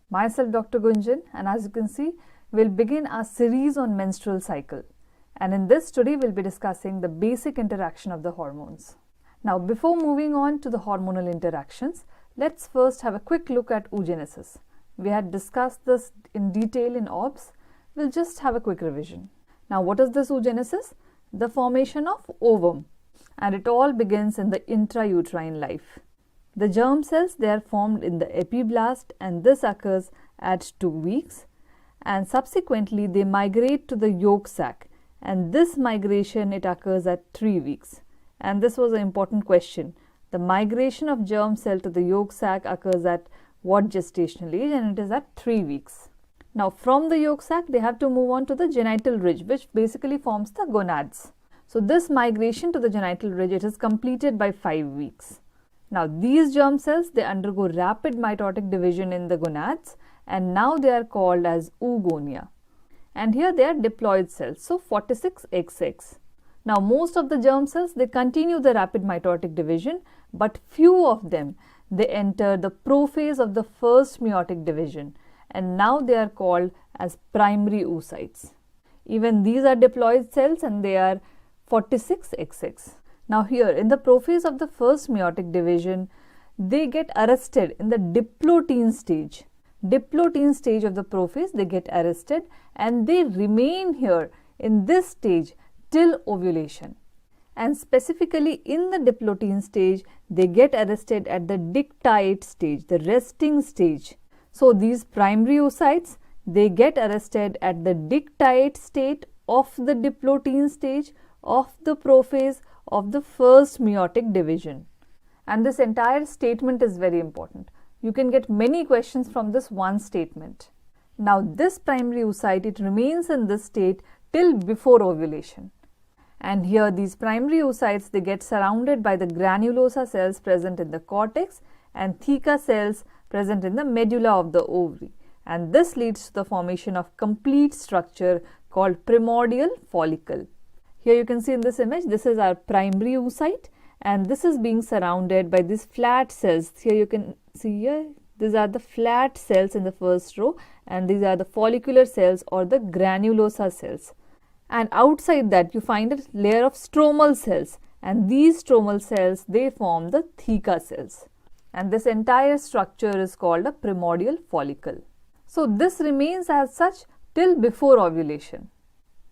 Myself Dr. Gunjan, and as you can see, we'll begin our series on menstrual cycle. And in this today we'll be discussing the basic interaction of the hormones. Now before moving on to the hormonal interactions, let's first have a quick look at oogenesis. We had discussed this in detail in OBS. We'll just have a quick revision. Now what is this oogenesis? The formation of ovum, and it all begins in the intrauterine life. The germ cells, they are formed in the epiblast, and this occurs at 2 weeks, and subsequently they migrate to the yolk sac, and this migration it occurs at 3 weeks. And this was an important question. The migration of germ cell to the yolk sac occurs at what gestational age? And it is at 3 weeks. Now from the yolk sac they have to move on to the genital ridge, which basically forms the gonads. So this migration to the genital ridge, it is completed by 5 weeks. Now these germ cells, they undergo rapid mitotic division in the gonads, and now they are called as oogonia. And here they are diploid cells, so 46XX. Now most of the germ cells, they continue the rapid mitotic division, but few of them, they enter the prophase of the first meiotic division, and now they are called as primary oocytes. Even these are diploid cells, and they are 46XX. Now here in the prophase of the first meiotic division, they get arrested in the diplotein stage. Diplotein stage of the prophase, they get arrested, and they remain here in this stage till ovulation. And specifically in the diplotein stage, they get arrested at the dictate stage, the resting stage. So these primary oocytes, they get arrested at the dictate state of the diplotein stage of the prophase of the first meiotic division. And this entire statement is very important. You can get many questions from this one statement. Now this primary oocyte, it remains in this state till before ovulation. And here these primary oocytes, they get surrounded by the granulosa cells present in the cortex and theca cells present in the medulla of the ovary. And this leads to the formation of complete structure called primordial follicle. Here you can see in this image, this is our primary oocyte, and this is being surrounded by these flat cells. Here you can see here, these are the flat cells in the first row, and these are the follicular cells or the granulosa cells. And outside that you find a layer of stromal cells, and these stromal cells, they form the theca cells. And this entire structure is called a primordial follicle. So this remains as such till before ovulation.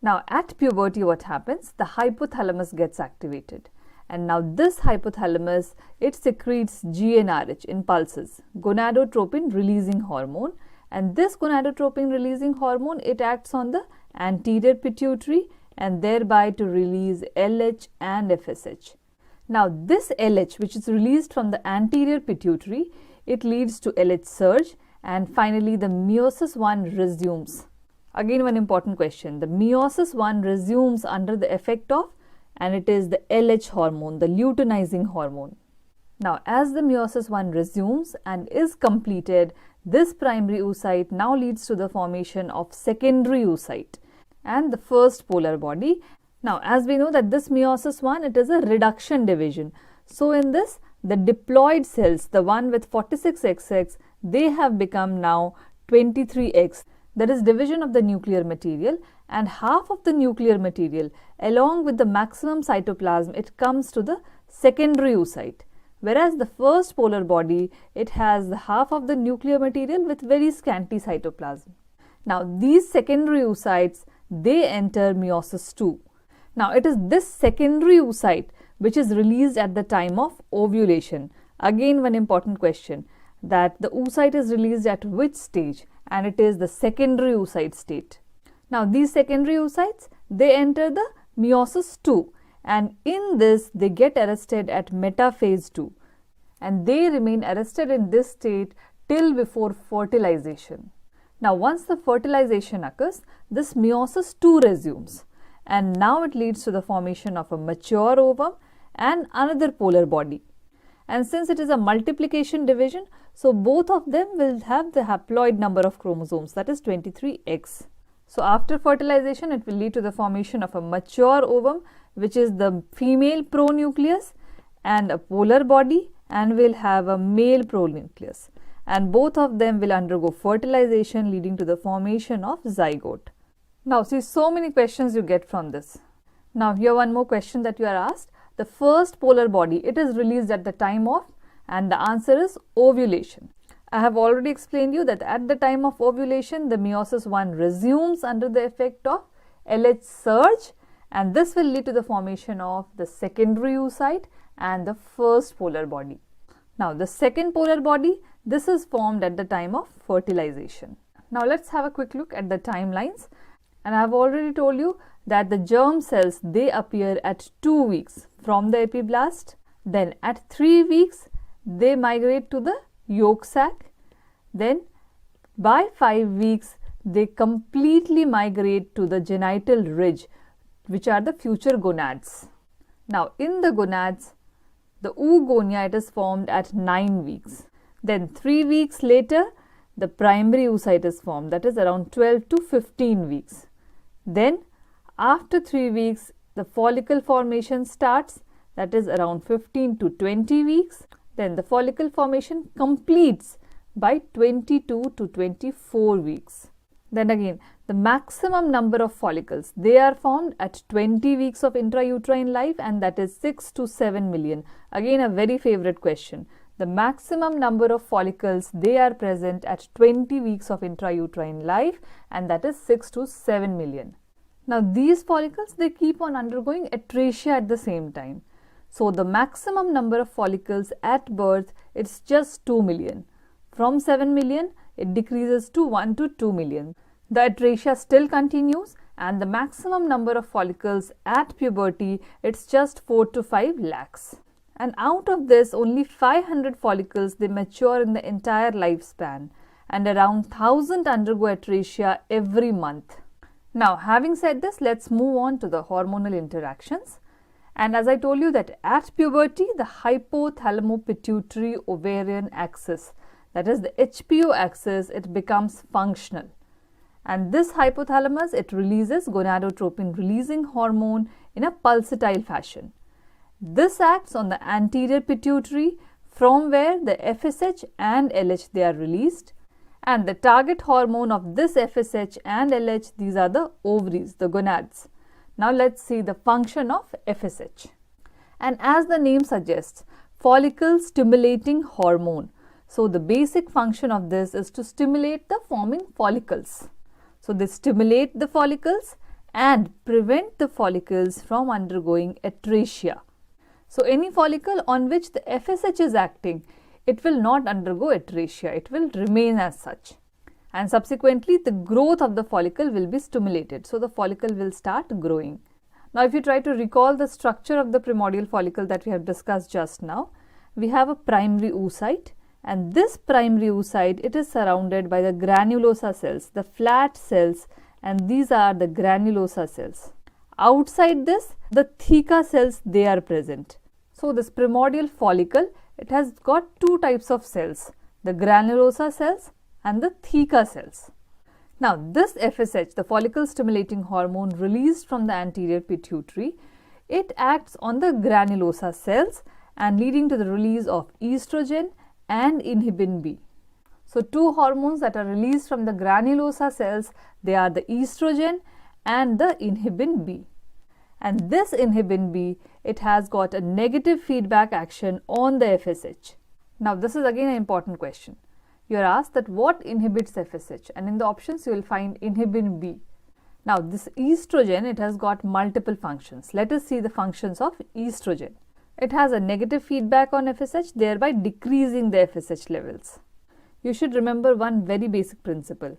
Now at puberty what happens? The hypothalamus gets activated, and now this hypothalamus, it secretes GnRH in pulses, gonadotropin releasing hormone, and this gonadotropin releasing hormone, it acts on the anterior pituitary and thereby to release LH and FSH. Now this LH, which is released from the anterior pituitary, it leads to LH surge, and finally the meiosis 1 resumes. Again one important question, the meiosis 1 resumes under the effect of, and it is the LH hormone, the luteinizing hormone. Now as the meiosis 1 resumes and is completed, this primary oocyte now leads to the formation of secondary oocyte and the first polar body. Now as we know that this meiosis 1, it is a reduction division. So in this, the diploid cells, the one with 46XX, they have become now 23X. That is division of the nuclear material, and half of the nuclear material along with the maximum cytoplasm, it comes to the secondary oocyte. Whereas the first polar body, it has the half of the nuclear material with very scanty cytoplasm. Now these secondary oocytes, they enter meiosis 2. Now it is this secondary oocyte which is released at the time of ovulation. Again one important question, that the oocyte is released at which stage? And it is the secondary oocyte state. Now these secondary oocytes, they enter the meiosis 2, and in this they get arrested at metaphase 2, and they remain arrested in this state till before fertilization. Now once the fertilization occurs, this meiosis 2 resumes, and now it leads to the formation of a mature ovum and another polar body. And since it is a multiplication division, so both of them will have the haploid number of chromosomes, that is 23X. So after fertilization, it will lead to the formation of a mature ovum, which is the female pronucleus, and a polar body and will have a male pronucleus, and both of them will undergo fertilization leading to the formation of zygote. Now see, so many questions you get from this. Now here one more question that you are asked. The first polar body, it is released at the time of, and the answer is ovulation. I have already explained you that at the time of ovulation, the meiosis 1 resumes under the effect of LH surge, and this will lead to the formation of the secondary oocyte and the first polar body. Now the second polar body, this is formed at the time of fertilization. Now let's have a quick look at the timelines. And I have already told you that the germ cells, they appear at 2 weeks from the epiblast. Then at 3 weeks, they migrate to the yolk sac. Then by 5 weeks, they completely migrate to the genital ridge, which are the future gonads. Now in the gonads, the oogonia, it is formed at 9 weeks. Then 3 weeks later, the primary oocyte is formed, that is around 12 to 15 weeks. Then after 3 weeks, the follicle formation starts, that is around 15 to 20 weeks. Then the follicle formation completes by 22 to 24 weeks. Then again, the maximum number of follicles, they are formed at 20 weeks of intrauterine life, and that is 6 to 7 million. Again, a very favorite question. The maximum number of follicles, they are present at 20 weeks of intrauterine life, and that is 6 to 7 million. Now these follicles, they keep on undergoing atresia at the same time. So the maximum number of follicles at birth, it's just 2 million. From 7 million, it decreases to 1 to 2 million. The atresia still continues, and the maximum number of follicles at puberty, it's just 4 to 5 lakhs. And out of this, only 500 follicles, they mature in the entire lifespan, and around 1000 undergo atresia every month. Now having said this, let's move on to the hormonal interactions. And as I told you that at puberty, the hypothalamo-pituitary ovarian axis, that is the HPO axis, it becomes functional. And this hypothalamus, it releases gonadotropin releasing hormone in a pulsatile fashion. This acts on the anterior pituitary, from where the FSH and LH, they are released. And the target hormone of this FSH and LH, these are the ovaries, the gonads. Now let's see the function of FSH. And as the name suggests, follicle stimulating hormone. So the basic function of this is to stimulate the forming follicles. So they stimulate the follicles and prevent the follicles from undergoing atresia. So any follicle on which the FSH is acting, it will not undergo atresia, it will remain as such. And subsequently, the growth of the follicle will be stimulated. So the follicle will start growing. Now if you try to recall the structure of the primordial follicle that we have discussed just now, we have a primary oocyte, and this primary oocyte, it is surrounded by the granulosa cells, the flat cells, and these are the granulosa cells. Outside this, the theca cells, they are present. So this primordial follicle, it has got two types of cells, the granulosa cells and the theca cells. Now this FSH, the follicle stimulating hormone released from the anterior pituitary, it acts on the granulosa cells and leading to the release of estrogen and inhibin B. So two hormones that are released from the granulosa cells, they are the estrogen and the inhibin B. And this inhibin B, it has got a negative feedback action on the FSH. Now this is again an important question. You are asked that what inhibits FSH, and in the options you will find inhibin B. Now this estrogen, it has got multiple functions. Let us see the functions of estrogen. It has a negative feedback on FSH, thereby decreasing the FSH levels. You should remember one very basic principle,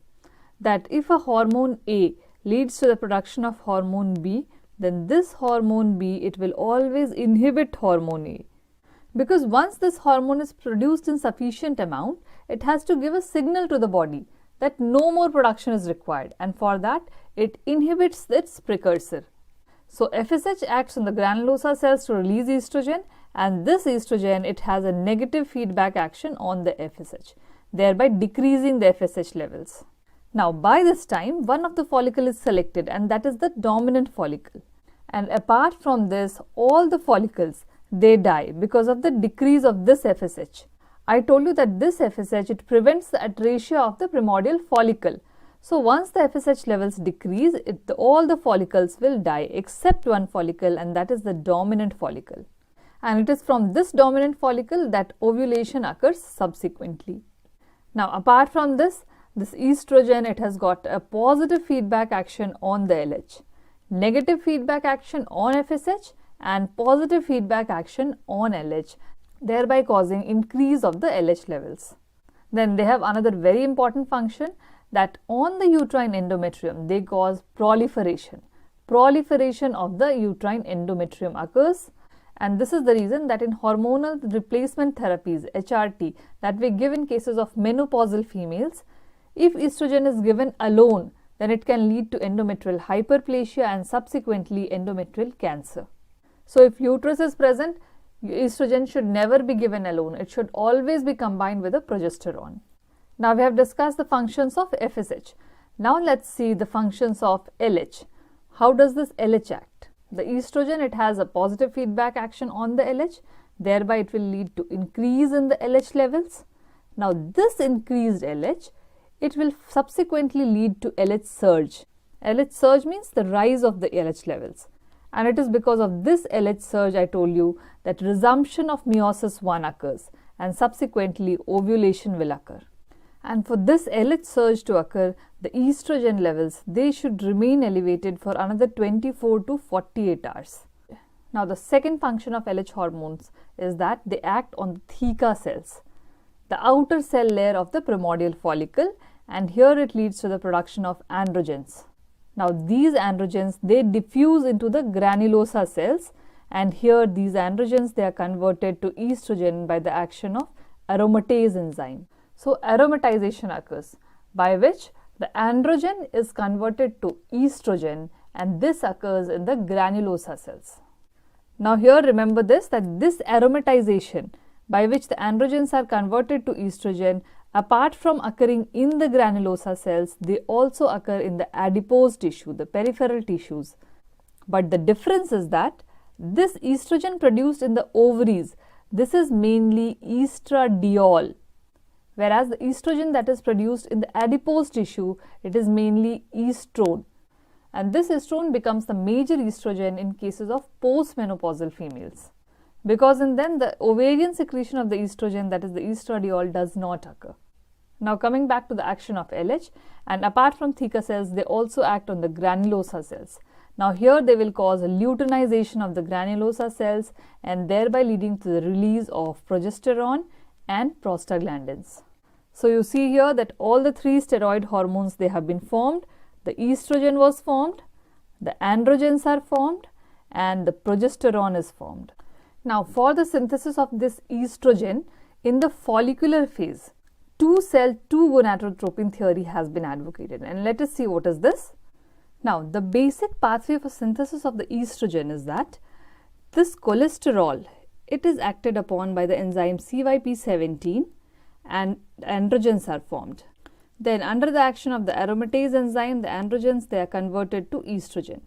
that if a hormone A leads to the production of hormone B, then this hormone B, it will always inhibit hormone A. Because once this hormone is produced in sufficient amount, it has to give a signal to the body that no more production is required, and for that it inhibits its precursor. So FSH acts on the granulosa cells to release estrogen, and this estrogen, it has a negative feedback action on the FSH, thereby decreasing the FSH levels. Now by this time, one of the follicle is selected, and that is the dominant follicle. And apart from this, all the follicles, they die because of the decrease of this FSH. I told you that this FSH, it prevents the atresia of the primordial follicle. So once the FSH levels decrease, all the follicles will die except one follicle, and that is the dominant follicle. And it is from this dominant follicle that ovulation occurs subsequently. Now apart from this estrogen, it has got a positive feedback action on the LH, negative feedback action on FSH, and positive feedback action on LH, thereby causing increase of the LH levels. Then they have another very important function, that on the uterine endometrium they cause proliferation. Proliferation of the uterine endometrium occurs, and this is the reason that in hormonal replacement therapies, HRT, that we give in cases of menopausal females, if estrogen is given alone, then it can lead to endometrial hyperplasia and subsequently endometrial cancer. So if uterus is present, estrogen should never be given alone. It should always be combined with a progesterone. Now we have discussed the functions of FSH. Now let's see the functions of LH. How does this LH act? The estrogen, it has a positive feedback action on the LH, thereby it will lead to increase in the LH levels. Now this increased LH, it will subsequently lead to LH surge. LH surge means the rise of the LH levels. And it is because of this LH surge, I told you, that resumption of meiosis 1 occurs and subsequently ovulation will occur. And for this LH surge to occur, the estrogen levels, they should remain elevated for another 24 to 48 hours. Now the second function of LH hormones is that they act on the theca cells, the outer cell layer of the primordial follicle, and here it leads to the production of androgens. Now these androgens, they diffuse into the granulosa cells, and here these androgens, they are converted to estrogen by the action of aromatase enzyme. So aromatization occurs, by which the androgen is converted to estrogen, and this occurs in the granulosa cells. Now here remember this, that this aromatization by which the androgens are converted to estrogen, apart from occurring in the granulosa cells, they also occur in the adipose tissue, the peripheral tissues. But the difference is that this estrogen produced in the ovaries, this is mainly estradiol, whereas the estrogen that is produced in the adipose tissue, it is mainly estrone. And this estrone becomes the major estrogen in cases of postmenopausal females, because in them the ovarian secretion of the estrogen, that is the estradiol, does not occur. Now coming back to the action of LH, and apart from theca cells, they also act on the granulosa cells. Now here they will cause a luteinization of the granulosa cells and thereby leading to the release of progesterone and prostaglandins. So you see here that all the three steroid hormones, they have been formed. The estrogen was formed, the androgens are formed, and the progesterone is formed. Now for the synthesis of this estrogen in the follicular phase, two-cell, two-gonadotropin theory has been advocated, and let us see what is this. Now the basic pathway for synthesis of the estrogen is that this cholesterol, it is acted upon by the enzyme CYP17 and androgens are formed. Then under the action of the aromatase enzyme, the androgens, they are converted to estrogen.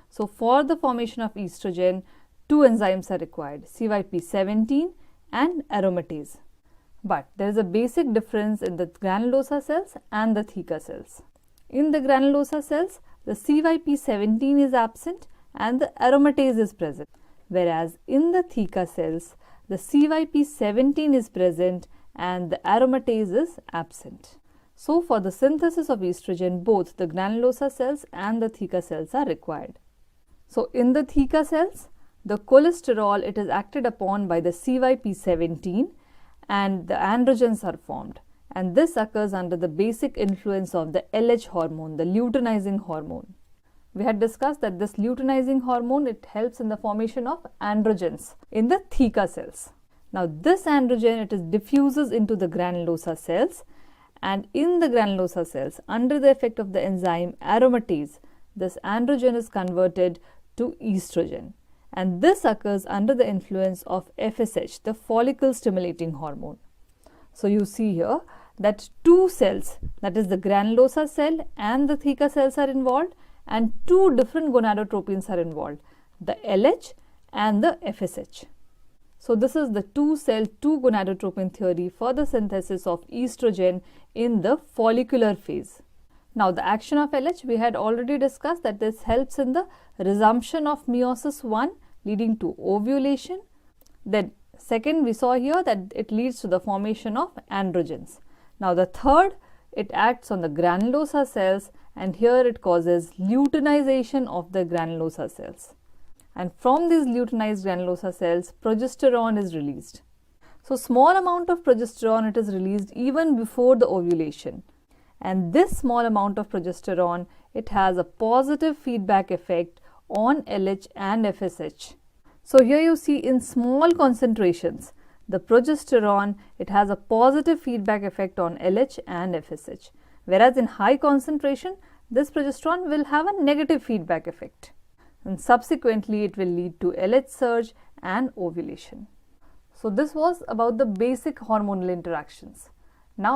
So for the formation of estrogen, two enzymes are required, CYP17 and aromatase. But there is a basic difference in the granulosa cells and the theca cells. In the granulosa cells, the CYP17 is absent and the aromatase is present, whereas in the theca cells, the CYP17 is present and the aromatase is absent. So for the synthesis of estrogen, both the granulosa cells and the theca cells are required. So in the theca cells, the cholesterol, it is acted upon by the CYP17 and the androgens are formed, and this occurs under the basic influence of the LH hormone, the luteinizing hormone. We had discussed that this luteinizing hormone, it helps in the formation of androgens in the theca cells. Now this androgen, it is diffuses into the granulosa cells, and in the granulosa cells, under the effect of the enzyme aromatase, this androgen is converted to estrogen, and this occurs under the influence of FSH, the follicle stimulating hormone. So you see here that two cells, that is the granulosa cell and the theca cells, are involved, and two different gonadotropins are involved, the LH and the FSH. So this is the two-cell, two-gonadotropin theory for the synthesis of estrogen in the follicular phase. Now the action of LH, we had already discussed that this helps in the resumption of meiosis 1 leading to ovulation. Then second, we saw here that it leads to the formation of androgens. Now the third, it acts on the granulosa cells, and here it causes luteinization of the granulosa cells. And from these luteinized granulosa cells, progesterone is released. So small amount of progesterone, it is released even before the ovulation. And this small amount of progesterone, it has a positive feedback effect on LH and FSH. So here you see in small concentrations, the progesterone, it has a positive feedback effect on LH and FSH. Whereas in high concentration, this progesterone will have a negative feedback effect. And subsequently, it will lead to LH surge and ovulation. So this was about the basic hormonal interactions.